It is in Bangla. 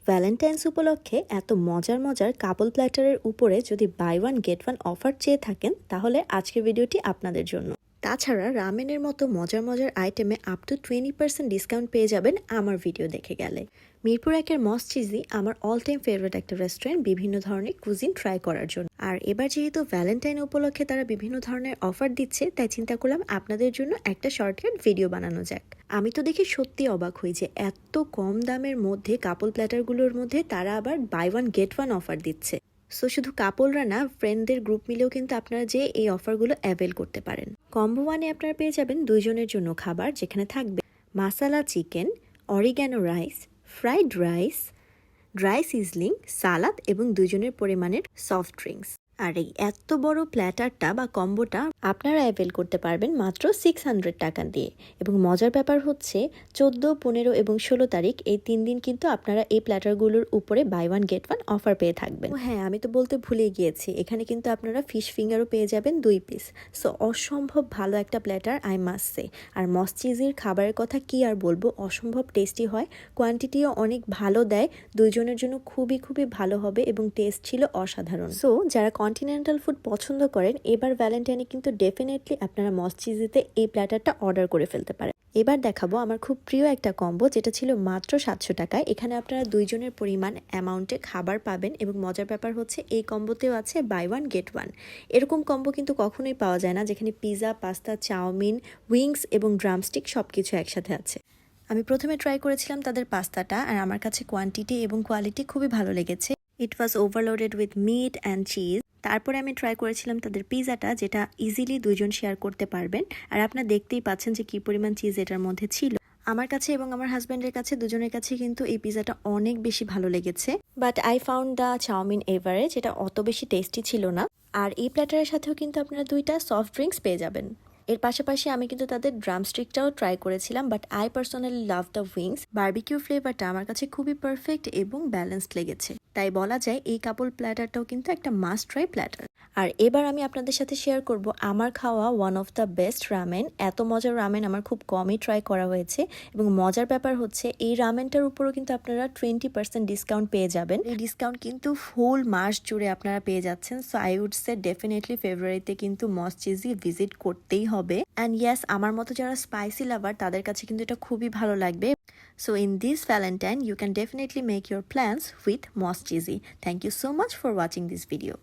ভ্যালেন্টাইন্স উপলক্ষে এত মজার মজার কাপল প্ল্যাটারের উপরে যদি buy one get one offer চেয়ে থাকেন তাহলে আজকের ভিডিওটি আপনাদের জন্য। তাছাড়া রামেনের মতো মজার মজার আইটেমে আপ টু 20% ডিসকাউন্ট পেয়ে যাবেন আমার ভিডিও দেখে গেলে। মিরপুর একের মস চিজি আমার অল টাইম ফেভারিট একটা রেস্টুরেন্ট বিভিন্ন ধরনের কুজিন ট্রাই করার জন্য। আর এবার যেহেতু ভ্যালেন্টাইন উপলক্ষে তারা বিভিন্ন ধরনের অফার দিচ্ছে, তাই চিন্তা করলাম আপনাদের জন্য একটা শর্টকাট ভিডিও বানানো যাক। আমি তো দেখে সত্যি অবাক হই যে এত কম দামের মধ্যে কাপল প্ল্যাটারগুলোর মধ্যে তারা আবার buy one get one offer দিচ্ছে। সো শুধু কাপলরা না, ফ্রেন্ডদের গ্রুপ মিলেও কিন্তু আপনারা যে এই অফারগুলো অ্যাভেল করতে পারেন। কম্বো ওয়ানে আপনারা পেয়ে যাবেন 2 জনের জন্য খাবার, যেখানে থাকবে masala chicken, oregano rice, fried rice, dry sizzling, salad এবং 2 জনের পরিমাণের সফট ড্রিঙ্কস। আর এই এত বড় প্ল্যাটারটা বা কম্বোটা আপনারা অ্যাভেল করতে পারবেন মাত্র 600 টাকা দিয়ে। এবং মজার ব্যাপার হচ্ছে 14, 15 এবং 16 তারিখ এই 3 দিন কিন্তু আপনারা এই প্ল্যাটারগুলোর উপরে buy one get one offer পেয়ে থাকবেন। হ্যাঁ, আমি তো বলতে ভুলে গিয়েছি, এখানে কিন্তু আপনারা ফিশ ফিঙ্গারও পেয়ে যাবেন 2 পিস। সো অসম্ভব ভালো একটা প্ল্যাটার, আই মাস্ট সে। আর মস চিজির খাবারের কথা কি আর বলবো, অসম্ভব টেস্টি হয়, কোয়ান্টিটিও অনেক ভালো দেয়, 2 জনের জন্য খুবই ভালো হবে এবং টেস্ট ছিল অসাধারণ। সো যারা কন্টিনেন্টাল ফুড পছন্দ করেন, এবার ভ্যালেন্টাইনে কিন্তু ডেফিনেটলি আপনারা মস চিজিতে এই প্ল্যাটারটা অর্ডার করে ফেলতে পারেন। এবার দেখাবো আমার খুব প্রিয় একটা কম্বো, যেটা ছিল মাত্র 700 টাকায়। এখানে আপনারা 2 জনের পরিমাণ অ্যামাউন্টে খাবার পাবেন এবং মজার ব্যাপার হচ্ছে এই কম্বোতেও আছে বাই ওয়ান গেট ওয়ান। এরকম কম্বো কিন্তু কখনোই পাওয়া যায় না, যেখানে পিৎজা, পাস্তা, চাউমিন, উইংস এবং ড্রামস্টিক সবকিছু একসাথে আছে। আমি প্রথমে ট্রাই করেছিলাম তাদের পাস্তাটা, আর আমার কাছে কোয়ান্টিটি এবং কোয়ালিটি খুবই ভালো লেগেছে। It was overloaded with meat and cheese. তারপরে আমি ট্রাই করেছিলাম তাদের পিৎজাটা, যেটা ইজিলি 2 জন শেয়ার করতে পারবেন। আর আপনারা দেখতেই পাচ্ছেন যে কি পরিমাণ চিজ এটার মধ্যে ছিল। আমার কাছে এবং আমার হাজব্যান্ডের কাছে, দুজনের কাছে কিন্তু এই পিৎজাটা অনেক বেশি ভালো লেগেছে। But I found the chow mein average, এটা অত বেশি টেস্টি ছিল না। আর এই প্ল্যাটারের সাথেও কিন্তু আপনারা 2টা সফট ড্রিঙ্কস পেয়ে যাবেন। এর পাশাপাশি আমি কিন্তু তাদের ড্রামস্টিকটাও ট্রাই করেছিলাম, but I personally love the wings. Barbecue ফ্লেভারটা আমার কাছে খুবই পারফেক্ট এবং ব্যালেন্সড লেগেছে। তাই বলা যায় এই কাপল প্ল্যাটারটাও কিন্তু একটা মাস্ট ট্রাই প্ল্যাটার। আর এবার আমি আপনাদের সাথে শেয়ার করব আমার খাওয়া one of the best ramen. এত মজার রামেন আমার খুব কমই ট্রাই করা হয়েছে। এবং মজার ব্যাপার হচ্ছে এই রামেনটার উপরও কিন্তু আপনারা 20% ডিসকাউন্ট পেয়ে যাবেন। এই ডিসকাউন্ট কিন্তু ফুল মাস জুড়ে আপনারা পেয়ে যাচ্ছেন। So I would say definitely ফেব্রুয়ারিতে কিন্তু মস চিজি ভিজিট করতেই হবে। অ্যান্ড ইয়েস, আমার মতো যারা স্পাইসি লাভার তাদের কাছে কিন্তু এটা খুবই ভালো লাগবে। So in this Valentine, you can definitely make your plans with Mos Cheesy. Thank you so much for watching this video.